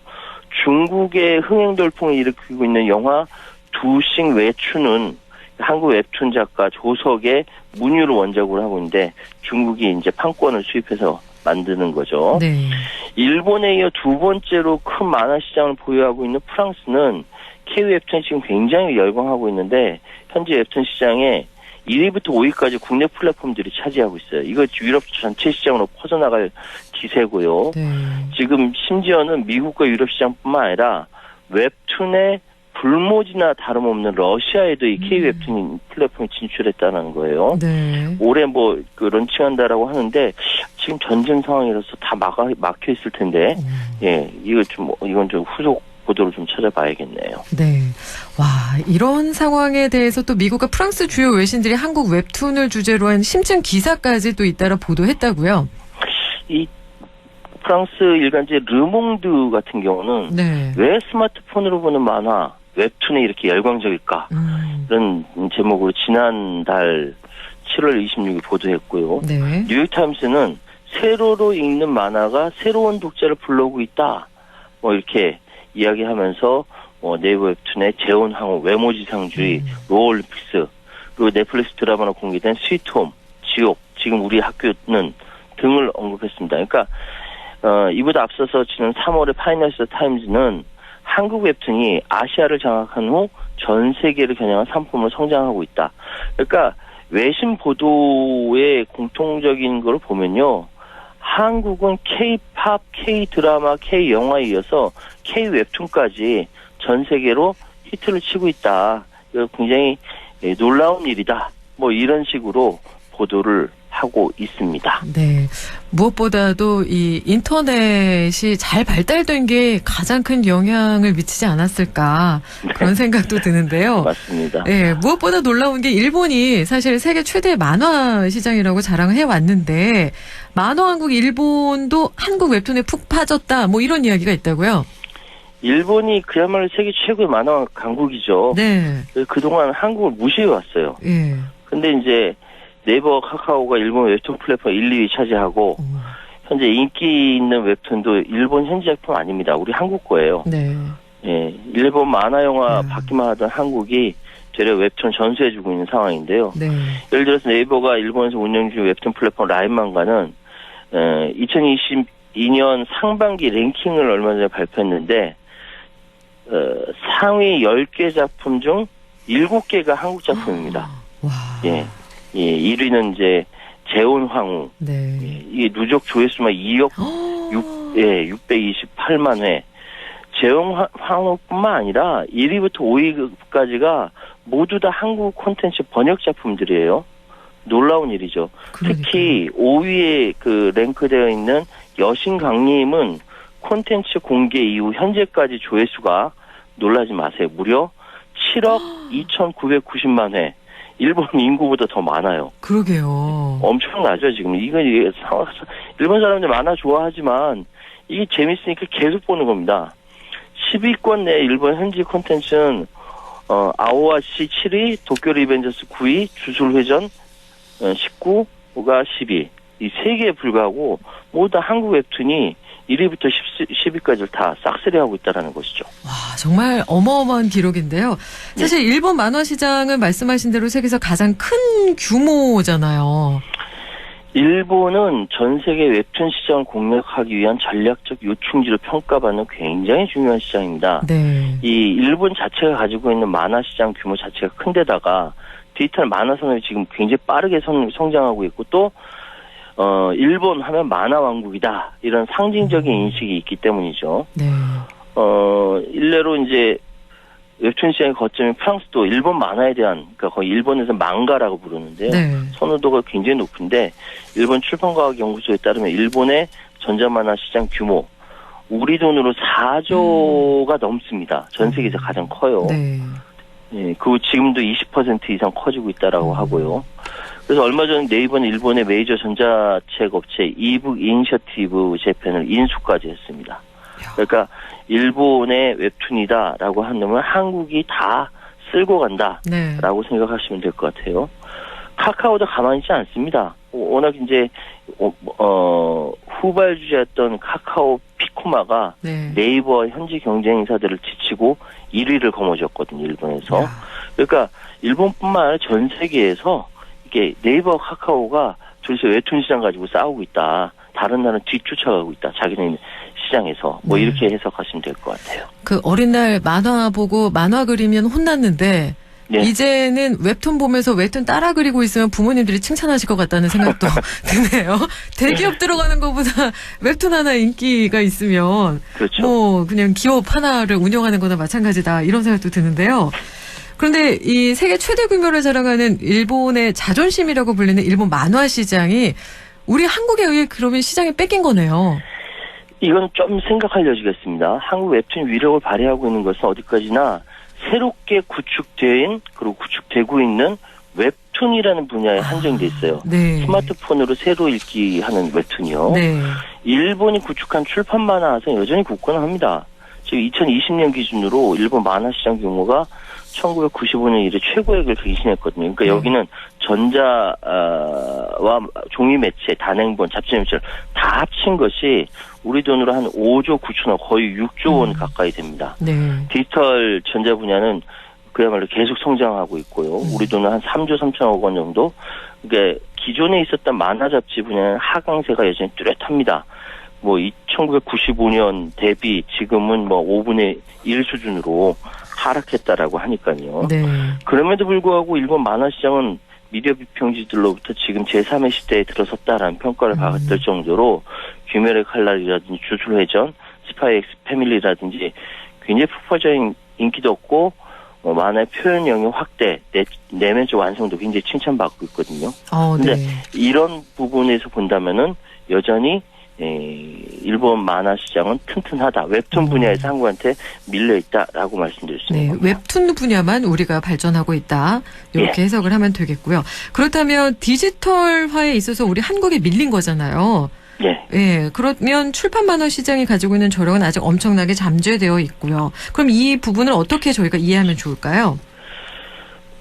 중국의 흥행 돌풍을 일으키고 있는 영화 두싱 외추는 한국 웹툰 작가 조석의 문유를 원작으로 하고 있는데 중국이 이제 판권을 수입해서 만드는 거죠. 네. 일본에 이어 두 번째로 큰 만화 시장을 보유하고 있는 프랑스는 K 웹툰이 지금 굉장히 열광하고 있는데 현재 웹툰 시장에 1위부터 5위까지 국내 플랫폼들이 차지하고 있어요. 이거 유럽 전체 시장으로 퍼져나갈 기세고요. 네. 지금 심지어는 미국과 유럽 시장뿐만 아니라 웹툰의 불모지나 다름없는 러시아에도 이 K 웹툰 플랫폼이 진출했다는 거예요. 네. 올해 런칭한다라고 하는데 지금 전쟁 상황이라서 다 막혀 있을 텐데, 예, 이건 좀 후속 보도를 좀 찾아봐야겠네요. 네. 와, 이런 상황에 대해서 또 미국과 프랑스 주요 외신들이 한국 웹툰을 주제로 한 심층 기사까지 또 잇따라 보도했다고요? 이 프랑스 일간지 르몽드 같은 경우는 네. 왜 스마트폰으로 보는 만화, 웹툰에 이렇게 열광적일까? 이런 제목으로 지난달 7월 26일 보도했고요. 네. 뉴욕타임스는 세로로 읽는 만화가 새로운 독자를 불러오고 있다. 이렇게 이야기하면서 네이버 웹툰의 재혼항우, 외모지상주의, 로올림픽스, 그리고 넷플릭스 드라마로 공개된 스위트홈, 지옥, 지금 우리 학교는 등을 언급했습니다. 그러니까 이보다 앞서서 지난 3월에 파이낸셜 타임즈는 한국 웹툰이 아시아를 장악한 후 전 세계를 겨냥한 상품으로 성장하고 있다. 그러니까 외신 보도의 공통적인 걸 보면요. 한국은 K-팝, K-드라마, K-영화에 이어서 K-웹툰까지 전 세계로 히트를 치고 있다. 이거 굉장히 놀라운 일이다. 이런 식으로 보도를 하고 있습니다. 네. 무엇보다도 이 인터넷이 잘 발달된 게 가장 큰 영향을 미치지 않았을까 그런 생각도 드는데요. 맞습니다. 네. 무엇보다 놀라운 게 일본이 사실 세계 최대 만화 시장이라고 자랑을 해왔는데 만화왕국 일본도 한국 웹툰에 푹 빠졌다. 이런 이야기가 있다고요. 일본이 그야말로 세계 최고의 만화 강국이죠. 네. 그동안 한국을 무시해왔어요. 네. 근데 이제 네이버, 카카오가 일본 웹툰 플랫폼 1, 2위 차지하고 현재 인기 있는 웹툰도 일본 현지 작품 아닙니다. 우리 한국 거예요. 네. 예, 일본 만화 영화 받기만 하던 한국이 되려 웹툰 전수해주고 있는 상황인데요. 네. 예를 들어서 네이버가 일본에서 운영 중인 웹툰 플랫폼 라인만가는 2022년 상반기 랭킹을 얼마 전에 발표했는데 상위 10개 작품 중 7개가 한국 작품입니다. 와. 예. 예, 1위는 이제 재혼황우. 네. 예, 이게 누적 조회수만 2억 628만 회. 재혼황우뿐만 아니라 1위부터 5위까지가 모두 다 한국 콘텐츠 번역 작품들이에요. 놀라운 일이죠. 특히 5위에 랭크되어 있는 여신 강림은 콘텐츠 공개 이후 현재까지 조회수가 놀라지 마세요. 무려 7억 2,990만 회. 일본 인구보다 더 많아요. 그러게요. 엄청나죠, 지금. 이게 일본 사람들 만화 좋아하지만 이게 재밌으니까 계속 보는 겁니다. 10위권 내 일본 현지 콘텐츠는 아오아시 7위, 도쿄 리벤져스 9위, 주술회전 19가 10위. 이 3개에 불과하고 모두 다 한국 웹툰이 1위부터 10위까지를 다 싹쓸이하고 있다는 것이죠. 와, 정말 어마어마한 기록인데요. 사실 일본 만화 시장은 말씀하신 대로 세계에서 가장 큰 규모잖아요. 일본은 전 세계 웹툰 시장을 공략하기 위한 전략적 요충지로 평가받는 굉장히 중요한 시장입니다. 네. 이 일본 자체가 가지고 있는 만화 시장 규모 자체가 큰데다가 디지털 만화 산업이 지금 굉장히 빠르게 성장하고 있고 또 일본 하면 만화 왕국이다. 이런 상징적인 인식이 있기 때문이죠. 네. 일례로 이제 웹툰 시장의 거점인 프랑스도 일본 만화에 대한, 그러니까 거의 일본에서 망가라고 부르는데요. 네. 선호도가 굉장히 높은데 일본 출판과학연구소에 따르면 일본의 전자만화 시장 규모 우리 돈으로 4조가 넘습니다. 전 세계에서 가장 커요. 네. 예, 그리고 지금도 20% 이상 커지고 있다라고 하고요. 그래서 얼마 전 네이버는 일본의 메이저 전자책 업체 이북 이니셔티브 재팬을 인수까지 했습니다. 그러니까 일본의 웹툰이다라고 하면 한국이 다 쓸고 간다라고 생각하시면 될 것 같아요. 카카오도 가만히 있지 않습니다. 워낙 이제 후발주자였던 카카오 피코마가 네이버와 현지 경쟁사들을 지치고 1위를 거머쥐었거든요. 일본에서. 그러니까 일본뿐만 아니라 전 세계에서 이게 네이버 카카오가 도대체 웹툰 시장 가지고 싸우고 있다. 다른 나라는 뒤쫓아가고 있다. 자기네 시장에서 뭐 이렇게 해석하시면 될 것 같아요. 그 어린 날 만화 보고 만화 그리면 혼났는데 네. 이제는 웹툰 보면서 웹툰 따라 그리고 있으면 부모님들이 칭찬하실 것 같다는 생각도 드네요. 대기업 들어가는 것보다 웹툰 하나 인기가 있으면 그렇죠. 뭐 그냥 기업 하나를 운영하는 거나 마찬가지다 이런 생각도 드는데요. 그런데 이 세계 최대 규모를 자랑하는 일본의 자존심이라고 불리는 일본 만화 시장이 우리 한국에 의해 그러면 시장이 뺏긴 거네요. 이건 좀 생각할 여지가 있습니다. 한국 웹툰 위력을 발휘하고 있는 것은 어디까지나 새롭게 구축된 그리고 구축되고 있는 웹툰이라는 분야에 한정돼 있어요. 네. 스마트폰으로 새로 읽기 하는 웹툰이요. 네. 일본이 구축한 출판 만화에서 여전히 굳건합니다. 지금 2020년 기준으로 일본 만화 시장 규모가 1995년 이래 최고액을 갱신했거든요. 그러니까 여기는 전자와 종이 매체, 단행본, 잡지 매체를 다 합친 것이 우리 돈으로 한 5조 9천억, 거의 6조 원 가까이 됩니다. 네. 디지털 전자 분야는 그야말로 계속 성장하고 있고요. 우리 돈은 한 3조 3천억 원 정도. 그러니까 기존에 있었던 만화 잡지 분야는 하강세가 여전히 뚜렷합니다. 뭐 1995년 대비 지금은 뭐 5분의 1 수준으로 하락했다라고 하니까요. 네. 그럼에도 불구하고 일본 만화 시장은 미디어 비평지들로부터 지금 제3의 시대에 들어섰다라는 평가를 받을 정도로 귀멸의 칼날이라든지 주술회전, 스파이 엑스 패밀리라든지 굉장히 폭발적인 인기도 없고 만화의 표현 영역 확대, 내면적 완성도 굉장히 칭찬받고 있거든요. 그런데 네. 이런 부분에서 본다면은 여전히 일본 만화 시장은 튼튼하다. 웹툰 분야에서 한국한테 밀려있다라고 말씀드릴 수 있습니다. 네, 웹툰 분야만 우리가 발전하고 있다. 이렇게 해석을 하면 되겠고요. 그렇다면 디지털화에 있어서 우리 한국이 밀린 거잖아요. 예. 예, 그러면 출판 만화 시장이 가지고 있는 저력은 아직 엄청나게 잠재되어 있고요. 그럼 이 부분을 어떻게 저희가 이해하면 좋을까요?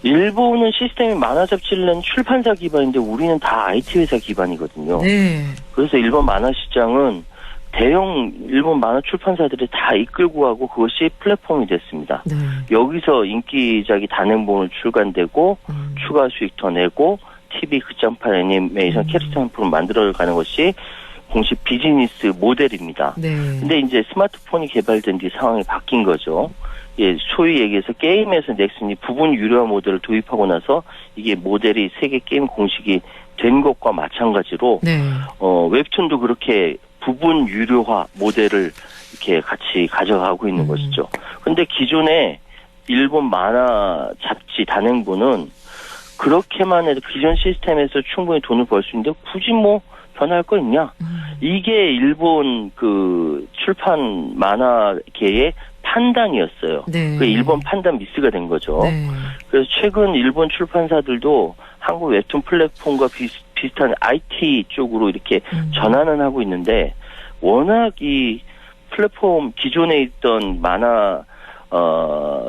일본은 시스템이 만화 잡지를 내는 출판사 기반인데 우리는 다 IT 회사 기반이거든요. 네. 그래서 일본 만화 시장은 대형 일본 만화 출판사들이 다 이끌고 가고 그것이 플랫폼이 됐습니다. 네. 여기서 인기작이 단행본을 출간되고 추가 수익 더 내고 TV 극장판 애니메이션 캐릭터 상품을 만들어가는 것이 공식 비즈니스 모델입니다. 네. 근데 이제 스마트폰이 개발된 뒤 상황이 바뀐 거죠. 예, 소위 얘기해서 게임에서 넥슨이 부분 유료화 모델을 도입하고 나서 이게 모델이 세계 게임 공식이 된 것과 마찬가지로 네. 웹툰도 그렇게 부분 유료화 모델을 이렇게 같이 가져가고 있는 것이죠. 근데 기존에 일본 만화 잡지 단행본은 그렇게만 해도 기존 시스템에서 충분히 돈을 벌 수 있는데 굳이 뭐 변할 거 있냐? 이게 일본 그 출판 만화계의 판단이었어요. 네. 그 일본 판단 미스가 된 거죠. 네. 그래서 최근 일본 출판사들도 한국 웹툰 플랫폼과 비슷한 IT 쪽으로 이렇게 전환을 하고 있는데 워낙 이 플랫폼 기존에 있던 만화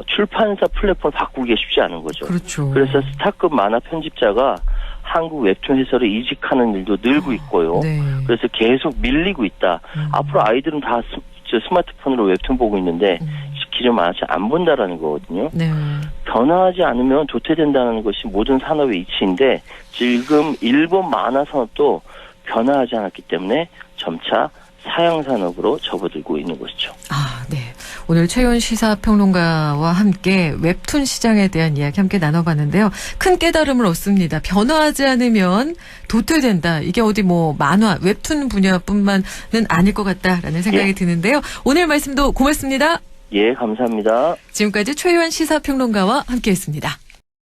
출판사 플랫폼을 바꾸기가 쉽지 않은 거죠. 그렇죠. 그래서 스타급 만화 편집자가 한국 웹툰 회사로 이직하는 일도 늘고 있고요. 네. 그래서 계속 밀리고 있다. 앞으로 아이들은 다 스마트폰으로 웹툰 보고 있는데 기존 만화책 안 본다라는 거거든요. 네. 변화하지 않으면 도태된다는 것이 모든 산업의 이치인데 지금 일본 만화 산업도 변화하지 않았기 때문에 점차 사양 산업으로 접어들고 있는 것이죠. 아, 네. 오늘 최윤 시사평론가와 함께 웹툰 시장에 대한 이야기 함께 나눠봤는데요. 큰 깨달음을 얻습니다. 변화하지 않으면 도태된다. 이게 어디 뭐 만화, 웹툰 분야뿐만은 아닐 것 같다라는 생각이 드는데요. 오늘 말씀도 고맙습니다. 예, 감사합니다. 지금까지 최윤 시사평론가와 함께했습니다.